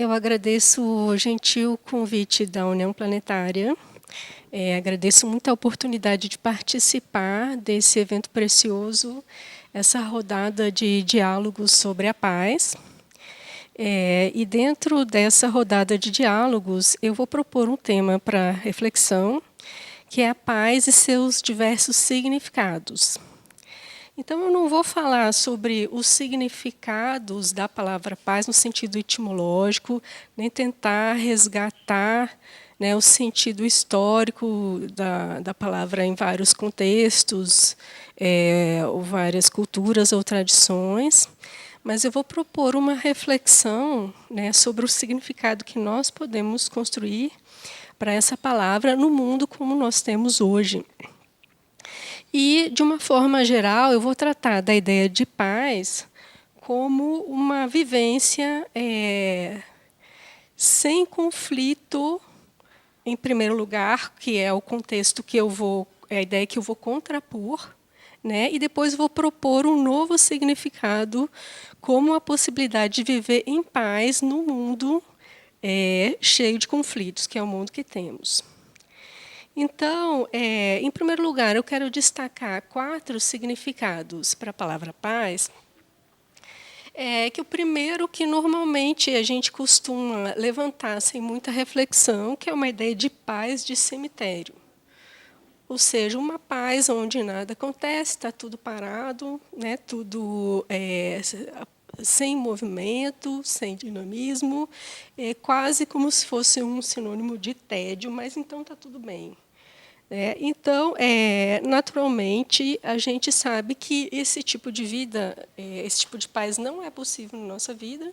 Eu agradeço o gentil convite da União Planetária. Agradeço muito a oportunidade de participar desse evento precioso, essa rodada de diálogos sobre a paz. E dentro dessa rodada de diálogos, eu vou propor um tema para reflexão, que é a paz e seus diversos significados. Então, eu não vou falar sobre os significados da palavra paz no sentido etimológico, nem tentar resgatar, né, o sentido histórico da palavra em vários contextos, ou várias culturas ou tradições, mas eu vou propor uma reflexão, né, sobre o significado que nós podemos construir para essa palavra no mundo como nós temos hoje. E, de uma forma geral, eu vou tratar da ideia de paz como uma vivência sem conflito, em primeiro lugar, que é o contexto que a ideia que eu vou contrapor, né? E depois vou propor um novo significado como a possibilidade de viver em paz no mundo cheio de conflitos, que é o mundo que temos. Então, em primeiro lugar, eu quero destacar 4 significados para a palavra paz. Que o primeiro que normalmente a gente costuma levantar sem muita reflexão, que é uma ideia de paz de cemitério. Ou seja, uma paz onde nada acontece, está tudo parado, né, tudo sem movimento, sem dinamismo, quase como se fosse um sinônimo de tédio, mas então está tudo bem. Então, naturalmente, a gente sabe que esse tipo de vida, esse tipo de paz não é possível na nossa vida,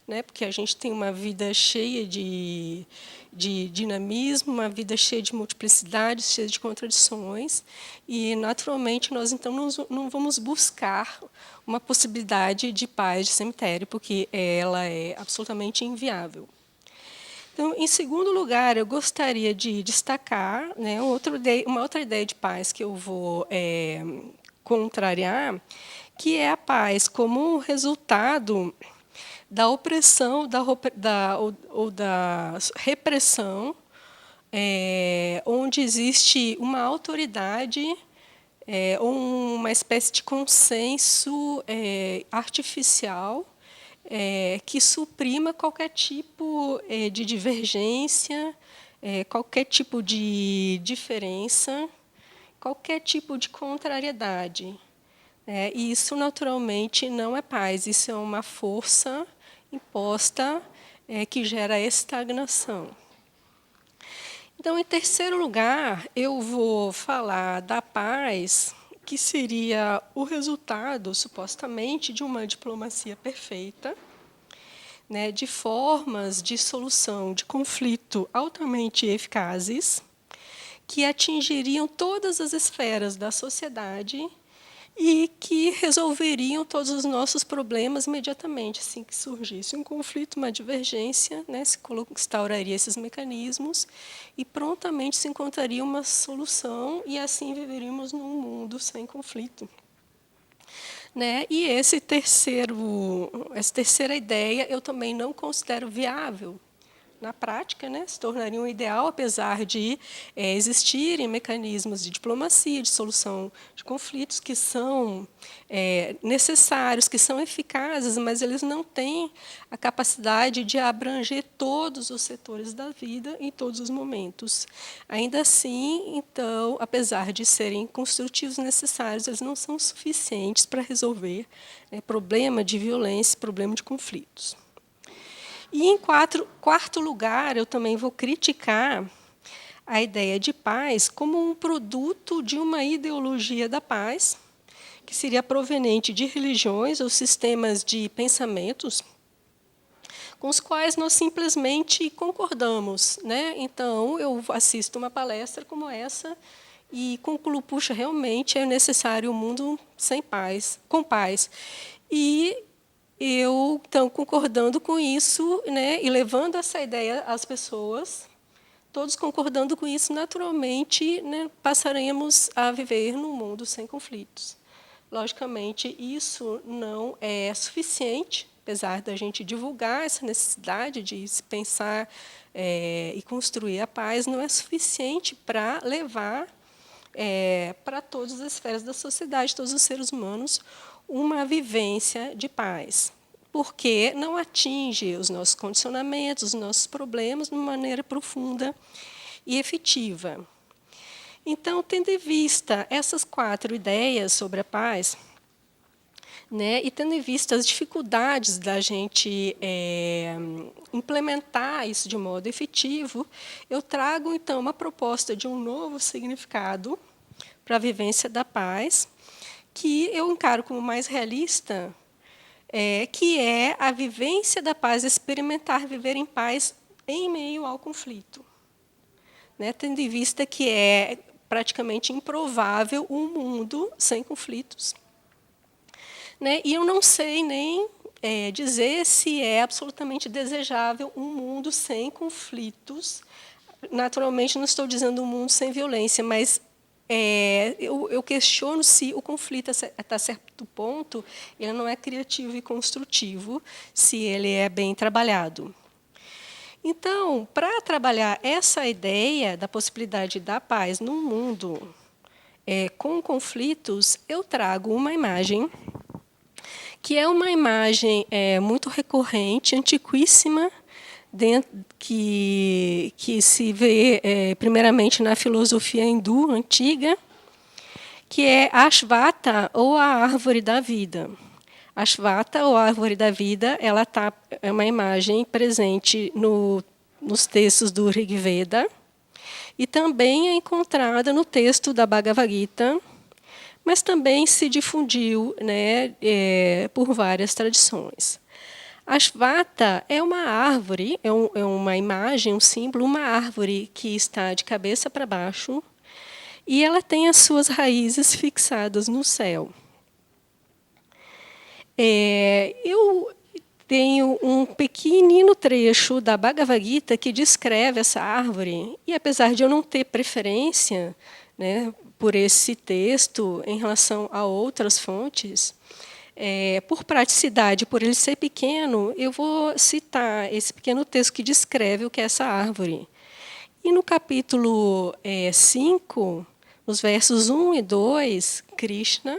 né, porque a gente tem uma vida cheia de dinamismo, uma vida cheia de multiplicidade, cheia de contradições, e, naturalmente, nós, então, não vamos buscar uma possibilidade de paz de cemitério, porque ela é absolutamente inviável. Então, em segundo lugar, eu gostaria de destacar, né, uma outra ideia de paz que eu vou contrariar, que é a paz como resultado da opressão ou da repressão, onde existe uma autoridade, uma espécie de consenso artificial, que suprima qualquer tipo de divergência, qualquer tipo de diferença, qualquer tipo de contrariedade. E isso, naturalmente, não é paz, isso é uma força imposta que gera estagnação. Então, em terceiro lugar, eu vou falar da paz, que seria o resultado, supostamente, de uma diplomacia perfeita, né, de formas de solução de conflito altamente eficazes, que atingiriam todas as esferas da sociedade e que resolveriam todos os nossos problemas imediatamente, assim que surgisse um conflito, uma divergência, né, se instauraria esses mecanismos e prontamente se encontraria uma solução e assim viveríamos num mundo sem conflito. Né? E essa terceira ideia eu também não considero viável. Na prática, né, se tornaria um ideal, apesar de existirem mecanismos de diplomacia, de solução de conflitos que são necessários, que são eficazes, mas eles não têm a capacidade de abranger todos os setores da vida em todos os momentos. Ainda assim, então, apesar de serem construtivos necessários, eles não são suficientes para resolver problema de violência, problema de conflitos. E, em quarto lugar, eu também vou criticar a ideia de paz como um produto de uma ideologia da paz, que seria proveniente de religiões ou sistemas de pensamentos com os quais nós simplesmente concordamos. Né? Então, eu assisto uma palestra como essa e concluo, puxa, realmente é necessário um mundo sem paz, com paz. E eu, então, concordando com isso, né, e levando essa ideia às pessoas, todos concordando com isso, naturalmente, né, passaremos a viver num mundo sem conflitos. Logicamente, isso não é suficiente, apesar da gente divulgar essa necessidade de se pensar e construir a paz, não é suficiente para levar para todas as esferas da sociedade, todos os seres humanos, uma vivência de paz, porque não atinge os nossos condicionamentos, os nossos problemas de uma maneira profunda e efetiva. Então, tendo em vista essas 4 ideias sobre a paz, né, e tendo em vista as dificuldades da gente implementar isso de modo efetivo, eu trago, então, uma proposta de um novo significado para a vivência da paz, que eu encaro como mais realista, que é a vivência da paz, experimentar viver em paz em meio ao conflito. Né, tendo em vista que é praticamente improvável um mundo sem conflitos. Né, e eu não sei nem dizer se é absolutamente desejável um mundo sem conflitos. Naturalmente, não estou dizendo um mundo sem violência, mas eu questiono se o conflito, até certo ponto, ele não é criativo e construtivo, se ele é bem trabalhado. Então, para trabalhar essa ideia da possibilidade da paz num mundo com conflitos, eu trago uma imagem que é uma imagem muito recorrente, antiquíssima, que se vê primeiramente na filosofia hindu antiga, que é Ashvata, ou a árvore da vida. Ashvata, ou a árvore da vida, é uma imagem presente nos textos do Rig Veda e também é encontrada no texto da Bhagavad Gita, mas também se difundiu, né, por várias tradições. Ashvata é uma árvore, é uma imagem, um símbolo, uma árvore que está de cabeça para baixo e ela tem as suas raízes fixadas no céu. Eu tenho um pequenino trecho da Bhagavad Gita que descreve essa árvore, e apesar de eu não ter preferência, né, por esse texto em relação a outras fontes, por praticidade, por ele ser pequeno, eu vou citar esse pequeno texto que descreve o que é essa árvore. E no capítulo 5, nos versos 1 e 2, Krishna,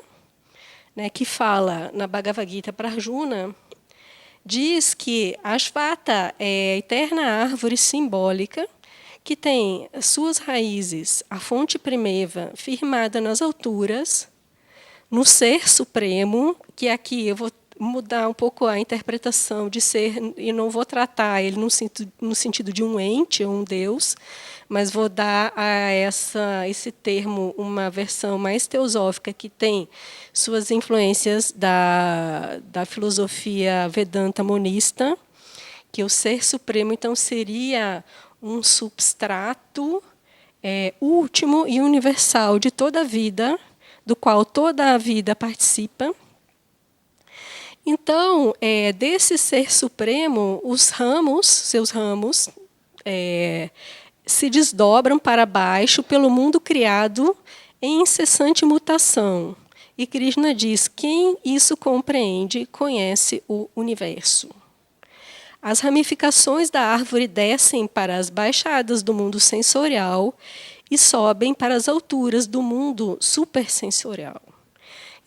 né, que fala na Bhagavad Gita para Arjuna, diz que Ashvata é a eterna árvore simbólica que tem suas raízes, a fonte primeva, firmada nas alturas, no Ser Supremo, que aqui eu vou mudar um pouco a interpretação de ser, e não vou tratar ele no sentido de um ente ou um Deus, mas vou dar a esse termo uma versão mais teosófica, que tem suas influências da filosofia Vedanta monista, que o Ser Supremo, então, seria um substrato último e universal de toda a vida, do qual toda a vida participa. Então, desse Ser Supremo, os ramos, seus ramos, se desdobram para baixo pelo mundo criado em incessante mutação. E Krishna diz: quem isso compreende, conhece o universo. As ramificações da árvore descem para as baixadas do mundo sensorial e sobem para as alturas do mundo supersensorial.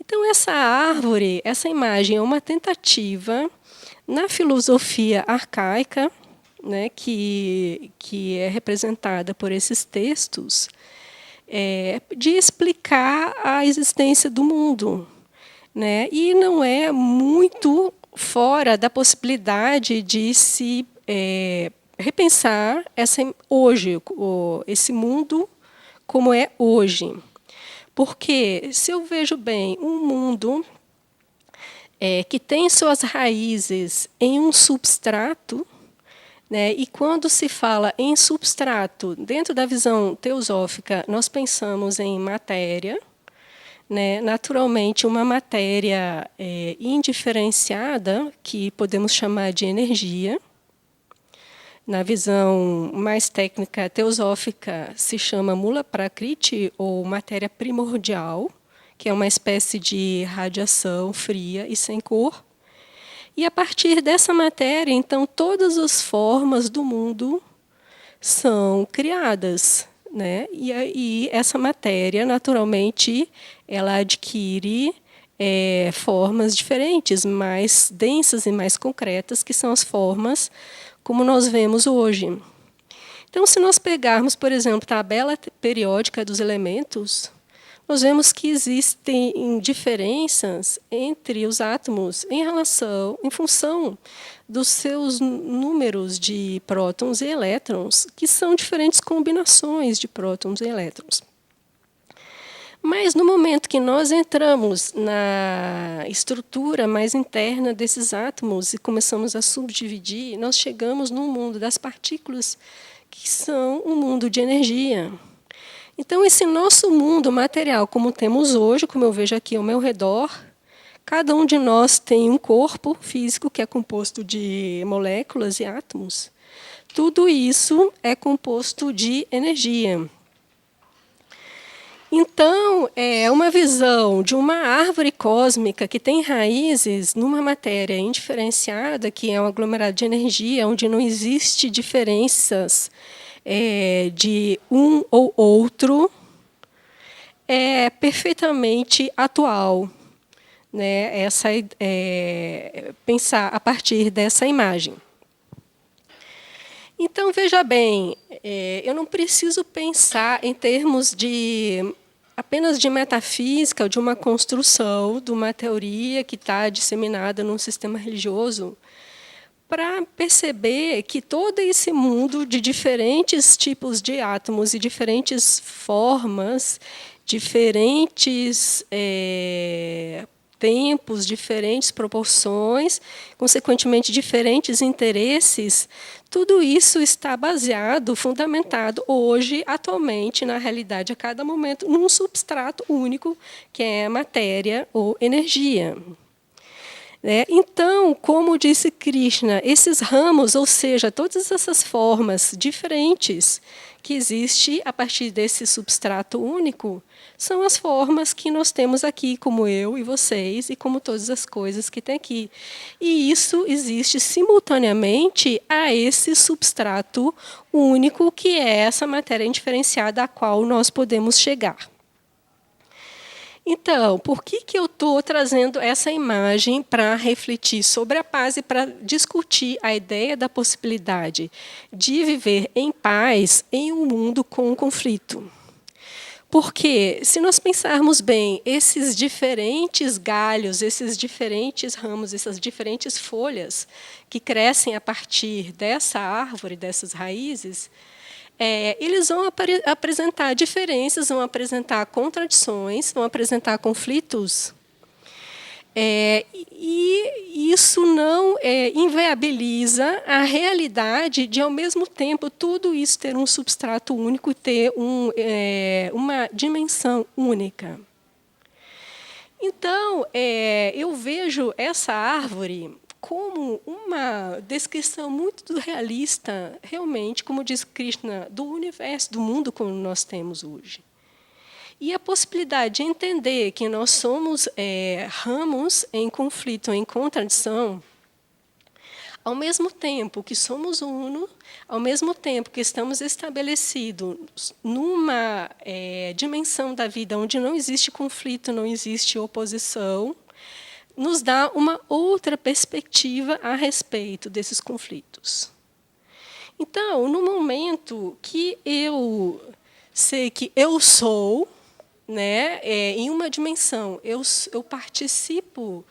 Então, essa árvore, essa imagem é uma tentativa, na filosofia arcaica, né, que é representada por esses textos, de explicar a existência do mundo. Né, e não é muito fora da possibilidade de se repensar hoje, esse mundo como é hoje. Porque, se eu vejo bem um mundo que tem suas raízes em um substrato, né, e quando se fala em substrato, dentro da visão teosófica, nós pensamos em matéria, né, naturalmente uma matéria indiferenciada, que podemos chamar de energia. Na visão mais técnica teosófica, se chama Mula Prakriti, ou matéria primordial, que é uma espécie de radiação fria e sem cor. E, a partir dessa matéria, então, todas as formas do mundo são criadas, né? E aí, essa matéria, naturalmente, ela adquire formas diferentes, mais densas e mais concretas, que são as formas como nós vemos hoje. Então, se nós pegarmos, por exemplo, a tabela periódica dos elementos, nós vemos que existem diferenças entre os átomos em função dos seus números de prótons e elétrons, que são diferentes combinações de prótons e elétrons. Mas, no momento que nós entramos na estrutura mais interna desses átomos e começamos a subdividir, nós chegamos no mundo das partículas, que são um mundo de energia. Então, esse nosso mundo material, como temos hoje, como eu vejo aqui ao meu redor, cada um de nós tem um corpo físico que é composto de moléculas e átomos. Tudo isso é composto de energia. Então, é uma visão de uma árvore cósmica que tem raízes numa matéria indiferenciada, que é um aglomerado de energia, onde não existe diferenças de um ou outro, é perfeitamente atual, né? Pensar a partir dessa imagem. Então, veja bem, eu não preciso pensar em termos apenas de metafísica, ou de uma construção, de uma teoria que está disseminada num sistema religioso, para perceber que todo esse mundo de diferentes tipos de átomos e diferentes formas, diferentes tempos, diferentes proporções, consequentemente, diferentes interesses, tudo isso está baseado, fundamentado hoje, atualmente, na realidade, a cada momento, num substrato único, que é a matéria ou energia. Então, como disse Krishna, esses ramos, ou seja, todas essas formas diferentes que existem a partir desse substrato único, são as formas que nós temos aqui, como eu e vocês, e como todas as coisas que tem aqui. E isso existe simultaneamente a esse substrato único, que é essa matéria indiferenciada a qual nós podemos chegar. Então, por que eu estou trazendo essa imagem para refletir sobre a paz e para discutir a ideia da possibilidade de viver em paz em um mundo com conflito? Porque, se nós pensarmos bem, esses diferentes galhos, esses diferentes ramos, essas diferentes folhas que crescem a partir dessa árvore, dessas raízes, eles vão apresentar diferenças, vão apresentar contradições, vão apresentar conflitos. E isso não inviabiliza a realidade de, ao mesmo tempo, tudo isso ter um substrato único e ter uma dimensão única. Então, eu vejo essa árvore como uma descrição muito realista, realmente, como diz Krishna, do universo, do mundo como nós temos hoje. E a possibilidade de entender que nós somos ramos em conflito, em contradição, ao mesmo tempo que somos uno, ao mesmo tempo que estamos estabelecidos numa dimensão da vida onde não existe conflito, não existe oposição, nos dá uma outra perspectiva a respeito desses conflitos. Então, no momento que eu sei que eu sou, em uma dimensão, eu participo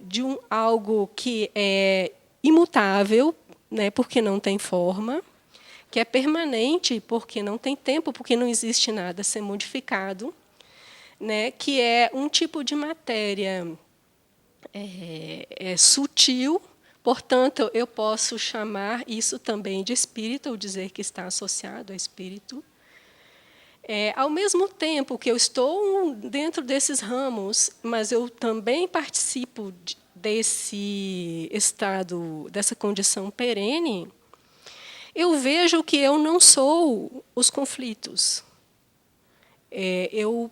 de algo que é imutável, porque não tem forma, que é permanente, porque não tem tempo, porque não existe nada a ser modificado, que é um tipo de matéria sutil, portanto, eu posso chamar isso também de espírito, ou dizer que está associado a espírito. Ao mesmo tempo que eu estou dentro desses ramos, mas eu também participo desse estado, dessa condição perene, eu vejo que eu não sou os conflitos. Eu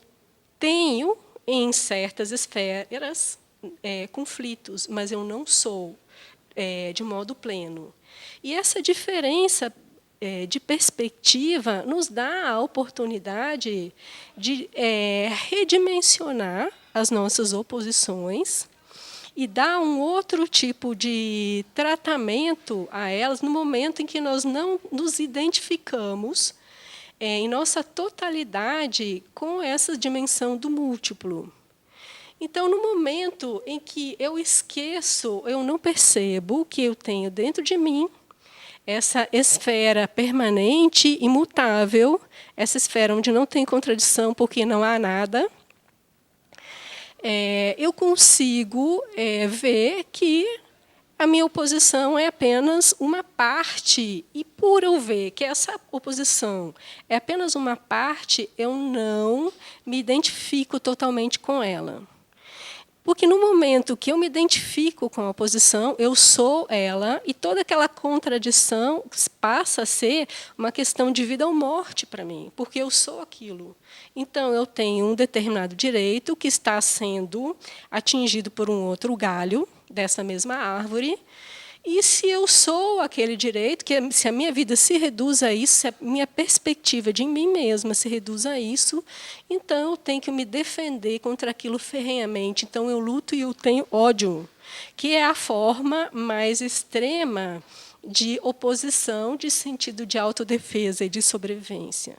tenho, em certas esferas, conflitos, mas eu não sou de modo pleno. E essa diferença de perspectiva nos dá a oportunidade de redimensionar as nossas oposições e dar um outro tipo de tratamento a elas no momento em que nós não nos identificamos em nossa totalidade com essa dimensão do múltiplo. Então, no momento em que eu esqueço, eu não percebo que eu tenho dentro de mim essa esfera permanente, imutável, essa esfera onde não tem contradição porque não há nada, eu consigo ver que a minha oposição é apenas uma parte, e por eu ver que essa oposição é apenas uma parte, eu não me identifico totalmente com ela. Porque no momento que eu me identifico com a oposição, eu sou ela, e toda aquela contradição passa a ser uma questão de vida ou morte para mim, porque eu sou aquilo. Então, eu tenho um determinado direito que está sendo atingido por um outro galho dessa mesma árvore, e se eu sou aquele direito, se a minha vida se reduz a isso, se a minha perspectiva de mim mesma se reduz a isso, então eu tenho que me defender contra aquilo ferrenhamente. Então eu luto e eu tenho ódio, que é a forma mais extrema de oposição, de sentido de autodefesa e de sobrevivência.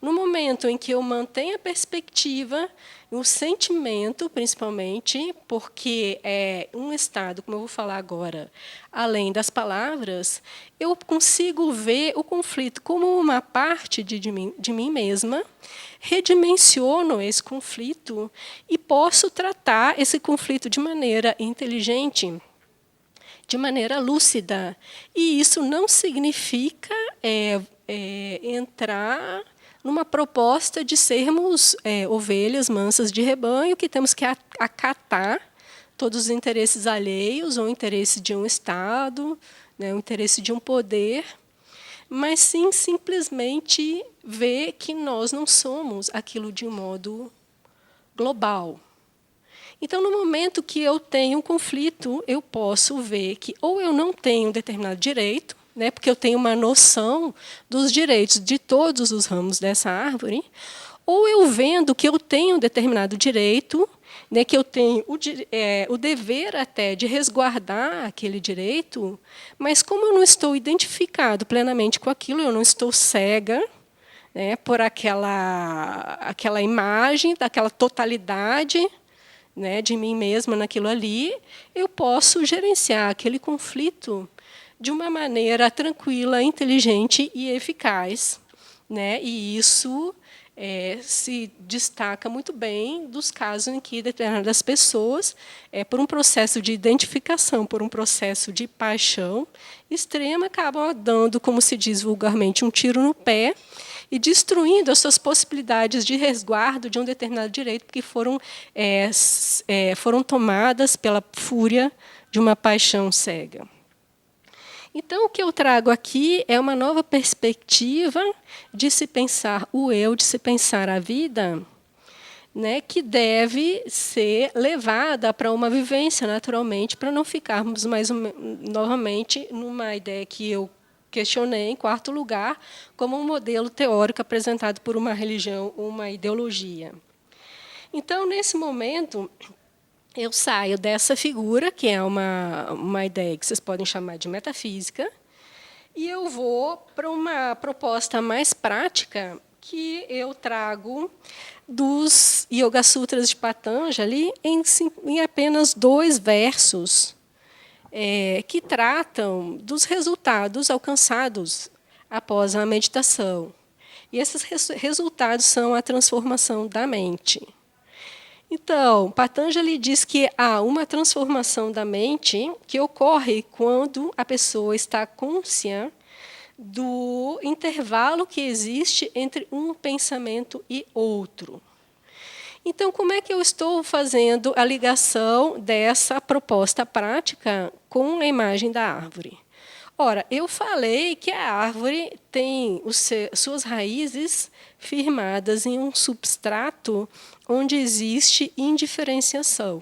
No momento em que eu mantenho a perspectiva, o sentimento, principalmente, porque é um estado, como eu vou falar agora, além das palavras, eu consigo ver o conflito como uma parte de mim mesma, redimensiono esse conflito e posso tratar esse conflito de maneira inteligente, de maneira lúcida. E isso não significa entrar numa proposta de sermos ovelhas mansas de rebanho, que temos que acatar todos os interesses alheios, ou o interesse de um Estado, né, o interesse de um poder, mas sim simplesmente ver que nós não somos aquilo de um modo global. Então, no momento que eu tenho um conflito, eu posso ver que ou eu não tenho um determinado direito, né, porque eu tenho uma noção dos direitos de todos os ramos dessa árvore, ou eu vendo que eu tenho um determinado direito, né, que eu tenho o dever até de resguardar aquele direito, mas como eu não estou identificado plenamente com aquilo, eu não estou cega, né, por aquela imagem, daquela totalidade, né, de mim mesma naquilo ali, eu posso gerenciar aquele conflito de uma maneira tranquila, inteligente e eficaz, né? E isso se destaca muito bem dos casos em que determinadas pessoas, por um processo de identificação, por um processo de paixão extrema, acabam dando, como se diz vulgarmente, um tiro no pé e destruindo as suas possibilidades de resguardo de um determinado direito, porque foram tomadas pela fúria de uma paixão cega. Então, o que eu trago aqui é uma nova perspectiva de se pensar o eu, de se pensar a vida, né, que deve ser levada para uma vivência, naturalmente, para não ficarmos novamente numa ideia que eu questionei, em quarto lugar, como um modelo teórico apresentado por uma religião ou uma ideologia. Então, nesse momento, eu saio dessa figura, que é uma ideia que vocês podem chamar de metafísica, e eu vou para uma proposta mais prática que eu trago dos Yoga Sutras de Patanjali em apenas 2 versos, que tratam dos resultados alcançados após a meditação. E esses resultados são a transformação da mente. Então, Patanjali diz que há uma transformação da mente que ocorre quando a pessoa está consciente do intervalo que existe entre um pensamento e outro. Então, como é que eu estou fazendo a ligação dessa proposta prática com a imagem da árvore? Ora, eu falei que a árvore tem suas raízes firmadas em um substrato onde existe indiferenciação,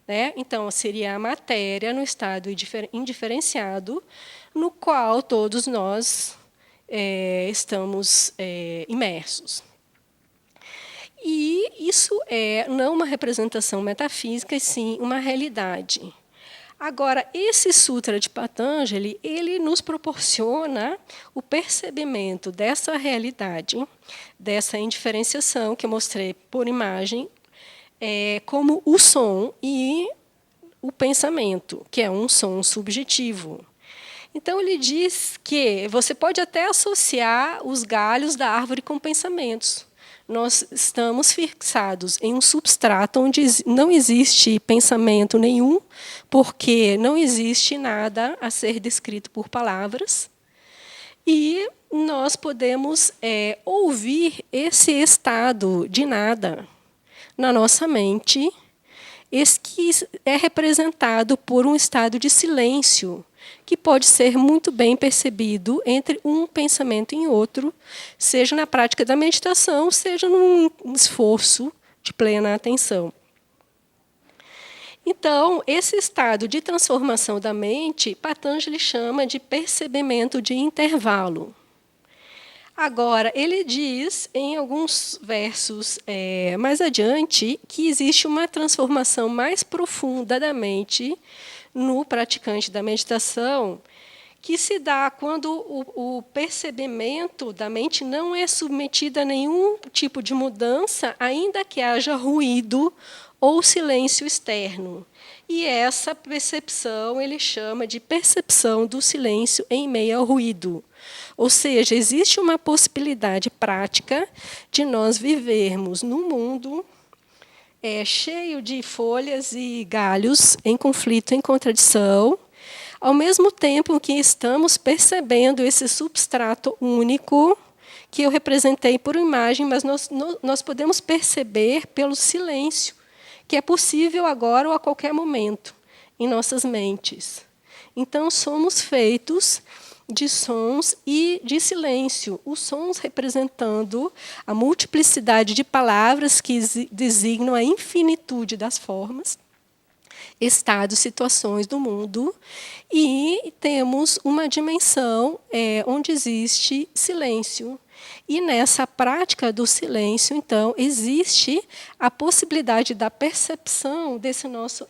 né? Então, seria a matéria no estado indiferenciado, no qual todos nós estamos imersos. E isso é não uma representação metafísica, e sim uma realidade. Agora, esse Sutra de Patanjali, ele nos proporciona o percebimento dessa realidade, dessa indiferenciação que eu mostrei por imagem, como o som e o pensamento, que é um som subjetivo. Então, ele diz que você pode até associar os galhos da árvore com pensamentos. Nós estamos fixados em um substrato onde não existe pensamento nenhum, porque não existe nada a ser descrito por palavras. E nós podemos ouvir esse estado de nada na nossa mente, esse que é representado por um estado de silêncio, que pode ser muito bem percebido entre um pensamento e outro, seja na prática da meditação, seja num esforço de plena atenção. Então, esse estado de transformação da mente, Patanjali chama de percebimento de intervalo. Agora, ele diz, em alguns versos mais adiante, que existe uma transformação mais profunda da mente no praticante da meditação, que se dá quando o percebimento da mente não é submetido a nenhum tipo de mudança, ainda que haja ruído ou silêncio externo. E essa percepção ele chama de percepção do silêncio em meio ao ruído. Ou seja, existe uma possibilidade prática de nós vivermos num mundo cheio de folhas e galhos em conflito, em contradição, ao mesmo tempo que estamos percebendo esse substrato único que eu representei por imagem, mas nós podemos perceber pelo silêncio, que é possível agora ou a qualquer momento em nossas mentes. Então, somos feitos de sons e de silêncio. Os sons representando a multiplicidade de palavras que designam a infinitude das formas, estados, situações do mundo, e temos uma dimensão onde existe silêncio. E nessa prática do silêncio, então, existe a possibilidade da percepção desse nosso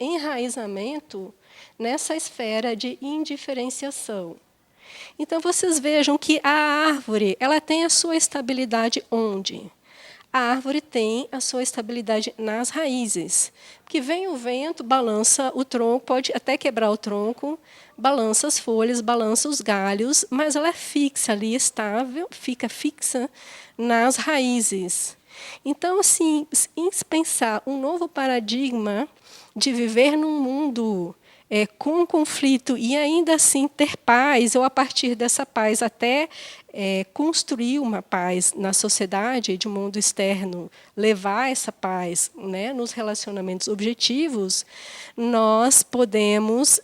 enraizamento nessa esfera de indiferenciação. Então, vocês vejam que a árvore ela tem a sua estabilidade onde? A árvore tem a sua estabilidade nas raízes. Porque vem o vento, balança o tronco, pode até quebrar o tronco, balança as folhas, balança os galhos, mas ela é fixa ali, estável, fica fixa nas raízes. Então, assim, em pensar um novo paradigma de viver num mundo com conflito e ainda assim ter paz, ou a partir dessa paz até construir uma paz na sociedade, de mundo externo, levar essa paz nos relacionamentos objetivos, nós podemos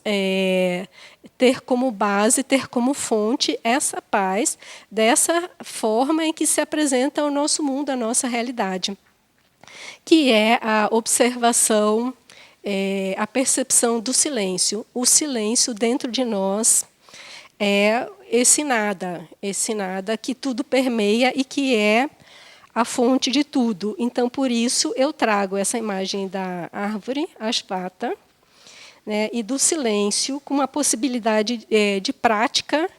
ter como base, ter como fonte essa paz dessa forma em que se apresenta o nosso mundo, a nossa realidade, que é a observação, a percepção do silêncio. O silêncio dentro de nós é esse nada que tudo permeia e que é a fonte de tudo. Então, por isso, eu trago essa imagem da árvore, Ashvata, e do silêncio, com uma possibilidade de prática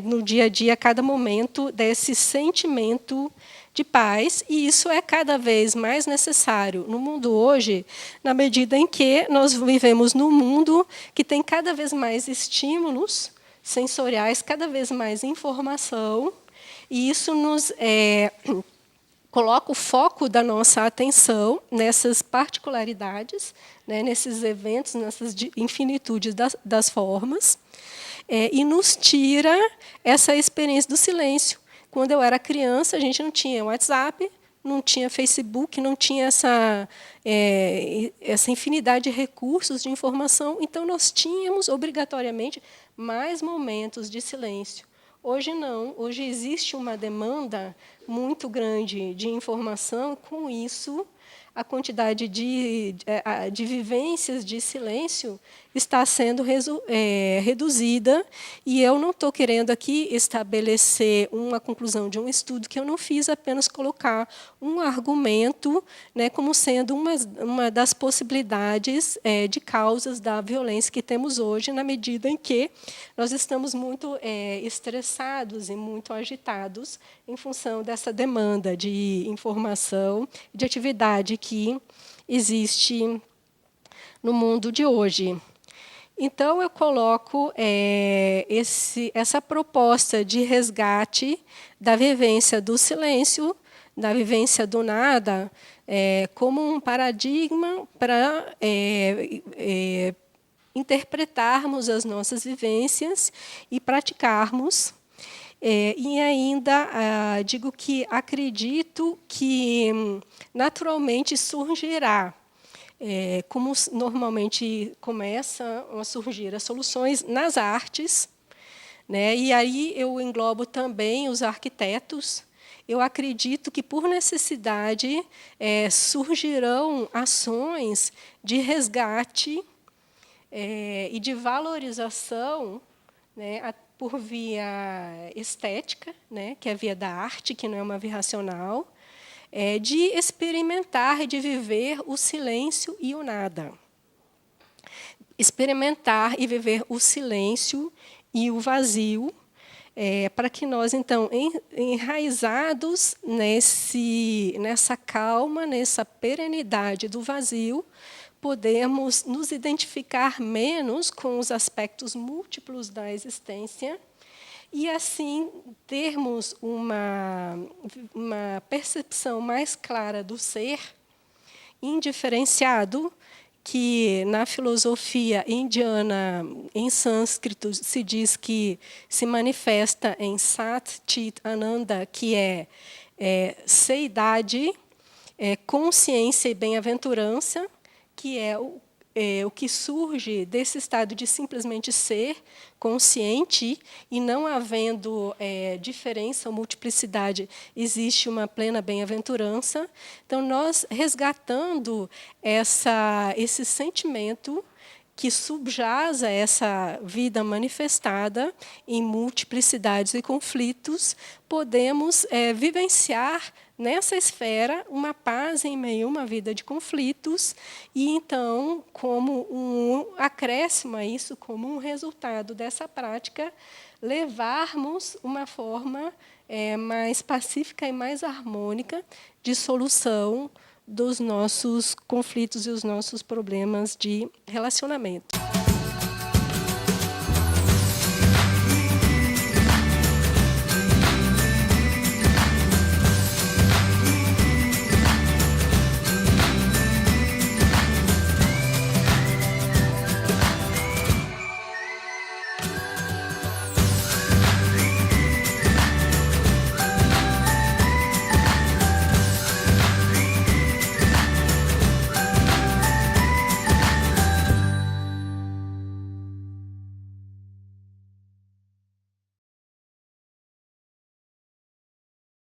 no dia a dia, a cada momento, desse sentimento de paz, e isso é cada vez mais necessário no mundo hoje, na medida em que nós vivemos num mundo que tem cada vez mais estímulos sensoriais, cada vez mais informação, e isso nos coloca o foco da nossa atenção nessas particularidades, nesses eventos, nessas infinitudes das formas, e nos tira essa experiência do silêncio. Quando eu era criança, a gente não tinha WhatsApp, não tinha Facebook, não tinha essa infinidade de recursos de informação. Então, nós tínhamos, obrigatoriamente, mais momentos de silêncio. Hoje, não. Hoje, existe uma demanda muito grande de informação. Com isso, a quantidade de vivências de silêncio está sendo reduzida, e eu não estou querendo aqui estabelecer uma conclusão de um estudo que eu não fiz, apenas colocar um argumento, né, como sendo uma das possibilidades de causas da violência que temos hoje, na medida em que nós estamos muito estressados e muito agitados em função dessa demanda de informação, de atividade que existe no mundo de hoje. Então, eu coloco essa proposta de resgate da vivência do silêncio, da vivência do nada, como um paradigma para interpretarmos as nossas vivências e praticarmos. E ainda digo que acredito que naturalmente surgirá, como normalmente começam a surgir as soluções nas artes, né? E aí eu englobo também os arquitetos. Eu acredito que, por necessidade, surgirão ações de resgate e de valorização, né, por via estética, né, que é a via da arte, que não é uma via racional, de experimentar e de viver o silêncio e o nada. Experimentar e viver o silêncio e o vazio, para que nós, então, enraizados nessa calma, nessa perenidade do vazio, podemos nos identificar menos com os aspectos múltiplos da existência e, assim, termos uma percepção mais clara do ser indiferenciado, que na filosofia indiana, em sânscrito, se diz que se manifesta em Sat Chit Ananda, que é seidade, consciência e bem-aventurança, que é o que surge desse estado de simplesmente ser consciente, e não havendo diferença ou multiplicidade, existe uma plena bem-aventurança. Então, nós resgatando esse sentimento que subjaz a essa vida manifestada em multiplicidades e conflitos, podemos vivenciar nessa esfera uma paz em meio a uma vida de conflitos, e, então, como um acréscimo a isso, como um resultado dessa prática, levarmos uma forma mais pacífica e mais harmônica de solução dos nossos conflitos e os nossos problemas de relacionamento.